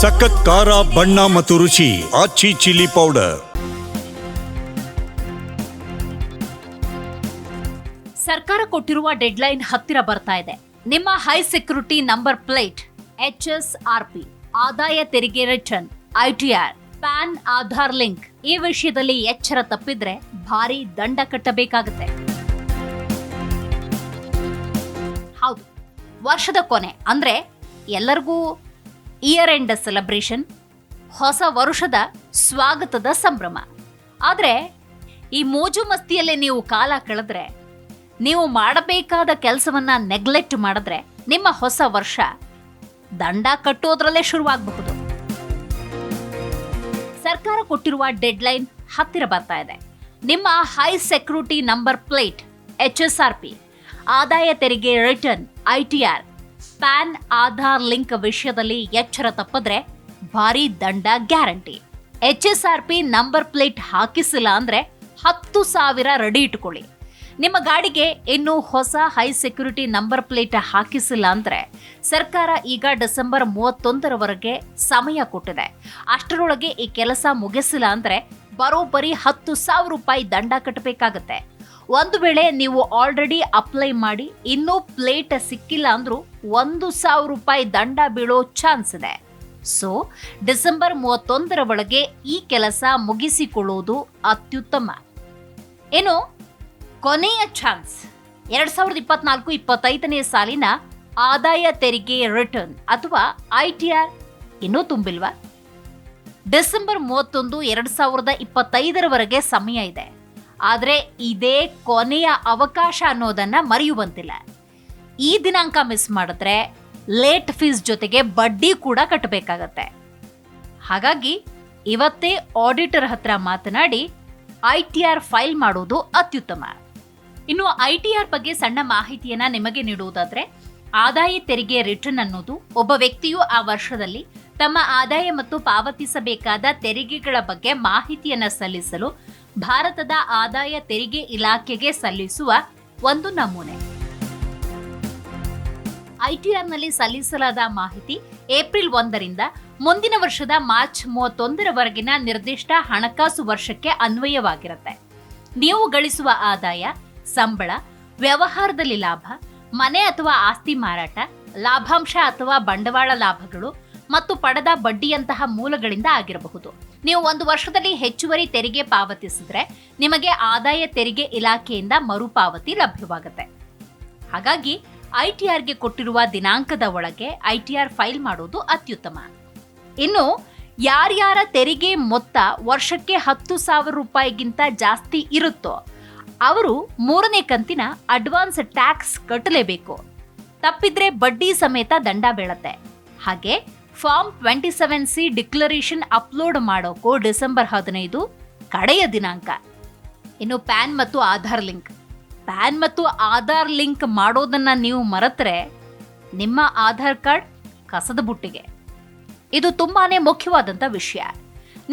ಸಖತ್ ಖಾರ, ಬಣ್ಣ ಮತ್ತು ರುಚಿ ಆಚಿ ಚಿಲ್ಲಿ ಪೌಡರ್. ಸರ್ಕಾರ ಕೊಟ್ಟಿರುವ ಡೆಡ್ಲೈನ್ ಹತ್ತಿರ ಬರ್ತಾ ಇದೆ. ನಿಮ್ಮ high security number plate, HSRP, ಆದಾಯ ತೆರಿಗೆ return, ITR, PAN, Aadhaar link ಈ ವಿಷಯದಲ್ಲಿ ಎಚ್ಚರ ತಪ್ಪಿದ್ರೆ ಭಾರಿ ದಂಡ ಕಟ್ಟಬೇಕಾಗುತ್ತೆ. ಹೌದು, ವರ್ಷದ ಕೊನೆ ಅಂದ್ರೆ ಎಲ್ಲರಿಗೂ ಇಯರ್ ಎಂಡ್ ಸೆಲೆಬ್ರೇಷನ್, ಹೊಸ ವರ್ಷದ ಸ್ವಾಗತದ ಸಂಭ್ರಮ. ಆದ್ರೆ ಈ ಮೋಜು ಮಸ್ತಿಯಲ್ಲೇ ನೀವು ಕಾಲ ಕಳೆದ್ರೆ, ನೀವು ಮಾಡಬೇಕಾದ ಕೆಲಸವನ್ನ ನೆಗ್ಲೆಕ್ಟ್ ಮಾಡಿದ್ರೆ ನಿಮ್ಮ ಹೊಸ ವರ್ಷ ದಂಡ ಕಟ್ಟೋದ್ರಲ್ಲೇ ಶುರುವಾಗಬಹುದು. ಸರ್ಕಾರ ಕೊಟ್ಟಿರುವ ಡೆಡ್ಲೈನ್ ಹತ್ತಿರ ಬರ್ತಾ ಇದೆ. ನಿಮ್ಮ high security number plate, HSRP, ಆದಾಯ ತೆರಿಗೆ return, ITR, PAN, Aadhaar link ವಿಷಯದಲ್ಲಿ ಎಚ್ಚರ ತಪ್ಪಿದ್ರೆ ಭಾರಿ ದಂಡ ಗ್ಯಾರಂಟಿ. HSRP ನಂಬರ್ ಪ್ಲೇಟ್ ಹಾಕಿಸಿಲ್ಲ ಅಂದ್ರೆ 10,000 ರೆಡಿ ಇಟ್ಕೊಳ್ಳಿ. ನಿಮ್ಮ ಗಾಡಿಗೆ ಇನ್ನೂ ಹೊಸ ಹೈ ಸೆಕ್ಯೂರಿಟಿ ನಂಬರ್ ಪ್ಲೇಟ್ ಹಾಕಿಸಿಲ್ಲ ಅಂದ್ರೆ ಸರ್ಕಾರ ಈಗ ಡಿಸೆಂಬರ್ 31ರವರೆಗೆ ಸಮಯ ಕೊಟ್ಟಿದೆ. ಅಷ್ಟರೊಳಗೆ ಈ ಕೆಲಸ ಮುಗಿಸಿಲ್ಲ ಅಂದ್ರೆ ಬರೋಬ್ಬರಿ 10,000 ರೂಪಾಯಿ ದಂಡ ಕಟ್ಟಬೇಕಾಗತ್ತೆ. ಒಂದು ವೇಳೆ ನೀವು ಆಲ್ರೆಡಿ ಅಪ್ಲೈ ಮಾಡಿ ಇನ್ನೂ ಪ್ಲೇಟ್ ಸಿಕ್ಕಿಲ್ಲ ಅಂದ್ರೂ 1,000 ರೂಪಾಯಿ ದಂಡ ಬೀಳೋ ಚಾನ್ಸ್ ಇದೆ. ಸೊ ಡಿಸೆಂಬರ್ 31ರ ಒಳಗೆ ಈ ಕೆಲಸ ಮುಗಿಸಿಕೊಳ್ಳುವುದು ಅತ್ಯುತ್ತಮ. ಇನ್ನು ಕೊನೆಯ ಚಾನ್ಸ್ 2024-25ನೇ ಸಾಲಿನ ಆದಾಯ ತೆರಿಗೆ ರಿಟರ್ನ್ ಅಥವಾ ITR ಇನ್ನೂ ತುಂಬಿಲ್ವಾ? ಡಿಸೆಂಬರ್ 31, 2025ರವರೆಗೆ ಸಮಯ ಇದೆ. ಆದರೆ ಇದೇ ಕೊನೆಯ ಅವಕಾಶ ಅನ್ನೋದನ್ನ ಮರೆಯುವಂತಿಲ್ಲ. ಈ ದಿನಾಂಕ ಮಿಸ್ ಮಾಡಿದ್ರೆ ಲೇಟ್ ಫೀಸ್ ಜೊತೆಗೆ ಬಡ್ಡಿ ಕೂಡ ಕಟ್ಟಬೇಕಾಗತ್ತೆ. ಹಾಗಾಗಿ ಇವತ್ತೇ ಆಡಿಟರ್ ಹತ್ರ ಮಾತನಾಡಿ ITR ಫೈಲ್ ಮಾಡೋದು ಅತ್ಯುತ್ತಮ. ಇನ್ನು ITR ಬಗ್ಗೆ ಸಣ್ಣ ಮಾಹಿತಿಯನ್ನ ನಿಮಗೆ ನೀಡುವುದಾದ್ರೆ, ಆದಾಯ ತೆರಿಗೆ ರಿಟರ್ನ್ ಅನ್ನೋದು ಒಬ್ಬ ವ್ಯಕ್ತಿಯು ಆ ವರ್ಷದಲ್ಲಿ ತಮ್ಮ ಆದಾಯ ಮತ್ತು ಪಾವತಿಸಬೇಕಾದ ತೆರಿಗೆಗಳ ಬಗ್ಗೆ ಮಾಹಿತಿಯನ್ನ ಸಲ್ಲಿಸಲು ಭಾರತದ ಆದಾಯ ತೆರಿಗೆ ಇಲಾಖೆಗೆ ಸಲ್ಲಿಸುವ ಒಂದು ನಮೂನೆ. ITRನಲ್ಲಿ ಸಲ್ಲಿಸಲಾದ ಮಾಹಿತಿ ಏಪ್ರಿಲ್ 1ರಿಂದ ಮುಂದಿನ ವರ್ಷದ ಮಾರ್ಚ್ 31ರವರೆಗಿನ ನಿರ್ದಿಷ್ಟ ಹಣಕಾಸು ವರ್ಷಕ್ಕೆ ಅನ್ವಯವಾಗಿರುತ್ತೆ. ನೀವು ಗಳಿಸುವ ಆದಾಯ, ಸಂಬಳ, ವ್ಯವಹಾರದಲ್ಲಿ ಲಾಭ, ಮನೆ ಅಥವಾ ಆಸ್ತಿ ಮಾರಾಟ, ಲಾಭಾಂಶ ಅಥವಾ ಬಂಡವಾಳ ಲಾಭಗಳು ಮತ್ತು ಪಡೆದ ಬಡ್ಡಿಯಂತಹ ಮೂಲಗಳಿಂದ ಆಗಿರಬಹುದು. ನೀವು ಒಂದು ವರ್ಷದಲ್ಲಿ ಹೆಚ್ಚುವರಿ ತೆರಿಗೆ ಪಾವತಿಸಿದ್ರೆ ನಿಮಗೆ ಆದಾಯ ತೆರಿಗೆ ಇಲಾಖೆಯಿಂದ ಮರುಪಾವತಿ ಲಭ್ಯವಾಗುತ್ತೆ. ಹಾಗಾಗಿ ITRಗೆ ಕೊಟ್ಟಿರುವ ದಿನಾಂಕದ ಒಳಗೆ ITR ಫೈಲ್ ಮಾಡೋದು ಅತ್ಯುತ್ತಮ. ಇನ್ನು ಯಾರ್ಯಾರ ತೆರಿಗೆ ಮೊತ್ತ ವರ್ಷಕ್ಕೆ 10,000 ರೂಪಾಯಿಗಿಂತ ಜಾಸ್ತಿ ಇರುತ್ತೋ ಅವರು 3ನೇ ಕಂತಿನ ಅಡ್ವಾನ್ಸ್ ಟ್ಯಾಕ್ಸ್ ಕಟ್ಟಲೇಬೇಕು. ತಪ್ಪಿದ್ರೆ ಬಡ್ಡಿ ಸಮೇತ ದಂಡ ಬೀಳತ್ತೆ. ಹಾಗೆ ಫಾರ್ಮ್ 27C ಡಿಕ್ಲರೇಷನ್ ಅಪ್ಲೋಡ್ ಮಾಡೋಕ್ಕೂ ಡಿಸೆಂಬರ್ 15 ಕಡೆಯ ದಿನಾಂಕ. ಇನ್ನು ಪ್ಯಾನ್ ಮತ್ತು ಆಧಾರ್ ಲಿಂಕ್. ಪ್ಯಾನ್ ಮತ್ತು ಆಧಾರ್ ಲಿಂಕ್ ಮಾಡೋದನ್ನ ನೀವು ಮರೆತರೆ ನಿಮ್ಮ ಆಧಾರ್ ಕಾರ್ಡ್ ಕಸದ ಬುಟ್ಟಿಗೆ. ಇದು ತುಂಬಾನೇ ಮುಖ್ಯವಾದಂಥ ವಿಷಯ.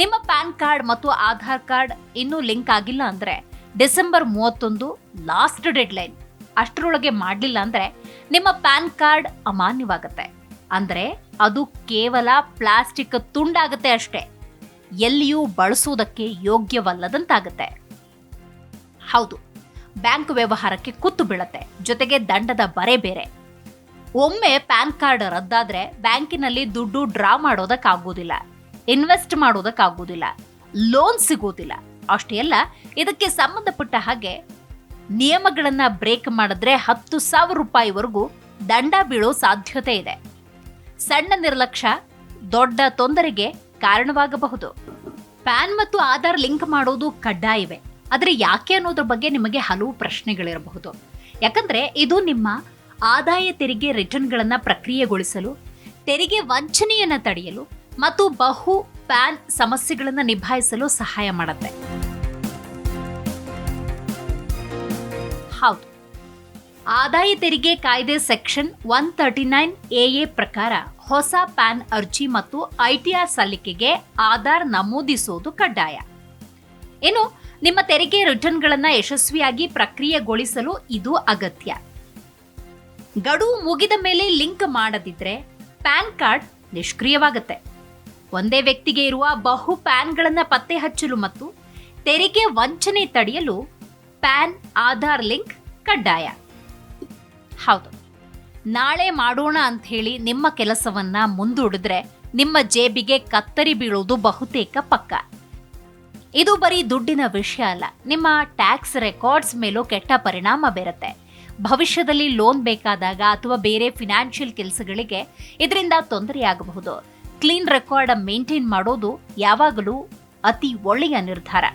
ನಿಮ್ಮ ಪ್ಯಾನ್ ಕಾರ್ಡ್ ಮತ್ತು ಆಧಾರ್ ಕಾರ್ಡ್ ಇನ್ನೂ ಲಿಂಕ್ ಆಗಿಲ್ಲ ಅಂದ್ರೆ ಡಿಸೆಂಬರ್ 31 ಲಾಸ್ಟ್ ಡೆಡ್ಲೈನ್. ಅಷ್ಟರೊಳಗೆ ಮಾಡಲಿಲ್ಲ ಅಂದ್ರೆ ನಿಮ್ಮ ಪ್ಯಾನ್ ಕಾರ್ಡ್ ಅಮಾನ್ಯವಾಗುತ್ತೆ. ಅಂದ್ರೆ ಅದು ಕೇವಲ ಪ್ಲಾಸ್ಟಿಕ್ ತುಂಡಾಗುತ್ತೆ ಅಷ್ಟೇ, ಎಲ್ಲಿಯೂ ಬಳಸುವುದಕ್ಕೆ ಯೋಗ್ಯವಲ್ಲದಂತಾಗುತ್ತೆ. ಹೌದು, ಬ್ಯಾಂಕ್ ವ್ಯವಹಾರಕ್ಕೆ ಕುತ್ತು ಬೀಳತ್ತೆ, ಜೊತೆಗೆ ದಂಡದ ಬರೆ ಬೇರೆ. ಒಮ್ಮೆ ಪ್ಯಾನ್ ಕಾರ್ಡ್ ರದ್ದಾದ್ರೆ ಬ್ಯಾಂಕಿನಲ್ಲಿ ದುಡ್ಡು ಡ್ರಾ ಮಾಡೋದಕ್ಕಾಗೋದಿಲ್ಲ, ಇನ್ವೆಸ್ಟ್ ಮಾಡೋದಕ್ಕಾಗೋದಿಲ್ಲ, ಲೋನ್ ಸಿಗೋದಿಲ್ಲ. ಅಷ್ಟೇ ಅಲ್ಲ, ಇದಕ್ಕೆ ಸಂಬಂಧಪಟ್ಟ ಹಾಗೆ ನಿಯಮಗಳನ್ನ ಬ್ರೇಕ್ ಮಾಡಿದ್ರೆ 10,000 ರೂಪಾಯಿವರೆಗೂ ದಂಡ ಬೀಳೋ ಸಾಧ್ಯತೆ ಇದೆ. ಸಣ್ಣ ನಿರ್ಲಕ್ಷ್ಯ ದೊಡ್ಡ ತೊಂದರೆಗೆ ಕಾರಣವಾಗಬಹುದು. ಪ್ಯಾನ್ ಮತ್ತು ಆಧಾರ್ ಲಿಂಕ್ ಮಾಡೋದು ಕಡ್ಡಾಯವೇ, ಆದರೆ ಯಾಕೆ ಅನ್ನೋದ್ರ ಬಗ್ಗೆ ನಿಮಗೆ ಹಲವು ಪ್ರಶ್ನೆಗಳಿರಬಹುದು. ಯಾಕಂದ್ರೆ ಇದು ನಿಮ್ಮ ಆದಾಯ ತೆರಿಗೆ ರಿಟರ್ನ್ಗಳನ್ನ ಪ್ರಕ್ರಿಯೆಗೊಳಿಸಲು, ತೆರಿಗೆ ವಂಚನೆಯನ್ನ ತಡೆಯಲು ಮತ್ತು ಬಹು ಪ್ಯಾನ್ ಸಮಸ್ಯೆಗಳನ್ನು ನಿಭಾಯಿಸಲು ಸಹಾಯ ಮಾಡುತ್ತೆ. ಹೌದು, ಆದಾಯ ತೆರಿಗೆ ಕಾಯ್ದೆ ಸೆಕ್ಷನ್ 139AA ಪ್ರಕಾರ ಹೊಸ ಪ್ಯಾನ್ ಅರ್ಜಿ ಮತ್ತು ITR ಸಲ್ಲಿಕೆಗೆ ಆಧಾರ್ ನಮೂದಿಸುವುದು ಕಡ್ಡಾಯ. ಇನ್ನು ನಿಮ್ಮ ತೆರಿಗೆ ರಿಟರ್ನ್ಗಳನ್ನು ಯಶಸ್ವಿಯಾಗಿ ಪ್ರಕ್ರಿಯೆಗೊಳಿಸಲು ಇದು ಅಗತ್ಯ. ಗಡುವು ಮುಗಿದ ಮೇಲೆ ಲಿಂಕ್ ಮಾಡದಿದ್ರೆ ಪ್ಯಾನ್ ಕಾರ್ಡ್ ನಿಷ್ಕ್ರಿಯವಾಗುತ್ತೆ. ಒಂದೇ ವ್ಯಕ್ತಿಗೆ ಇರುವ ಬಹು ಪ್ಯಾನ್ಗಳನ್ನು ಪತ್ತೆ ಹಚ್ಚಲು ಮತ್ತು ತೆರಿಗೆ ವಂಚನೆ ತಡೆಯಲು ಪ್ಯಾನ್ ಆಧಾರ್ ಲಿಂಕ್ ಕಡ್ಡಾಯ. ಹೌದು, ನಾಳೆ ಮಾಡೋಣ ಅಂತ ಹೇಳಿ ನಿಮ್ಮ ಕೆಲಸವನ್ನ ಮುಂದೂಡಿದ್ರೆ ನಿಮ್ಮ ಜೇಬಿಗೆ ಕತ್ತರಿ ಬೀಳೋದು ಬಹುತೇಕ ಪಕ್ಕ. ಇದು ಬರೀ ದುಡ್ಡಿನ ವಿಷಯ ಅಲ್ಲ, ನಿಮ್ಮ ಟ್ಯಾಕ್ಸ್ ರೆಕಾರ್ಡ್ಸ್ ಮೇಲೂ ಕೆಟ್ಟ ಪರಿಣಾಮ ಬೀರುತ್ತೆ. ಭವಿಷ್ಯದಲ್ಲಿ ಲೋನ್ ಬೇಕಾದಾಗ ಅಥವಾ ಬೇರೆ ಫಿನಾನ್ಷಿಯಲ್ ಕೆಲಸಗಳಿಗೆ ಇದರಿಂದ ತೊಂದರೆಯಾಗಬಹುದು. ಕ್ಲೀನ್ ರೆಕಾರ್ಡ್ ಮೇಂಟೈನ್ ಮಾಡೋದು ಯಾವಾಗಲೂ ಅತಿ ಒಳ್ಳೆಯ ನಿರ್ಧಾರ.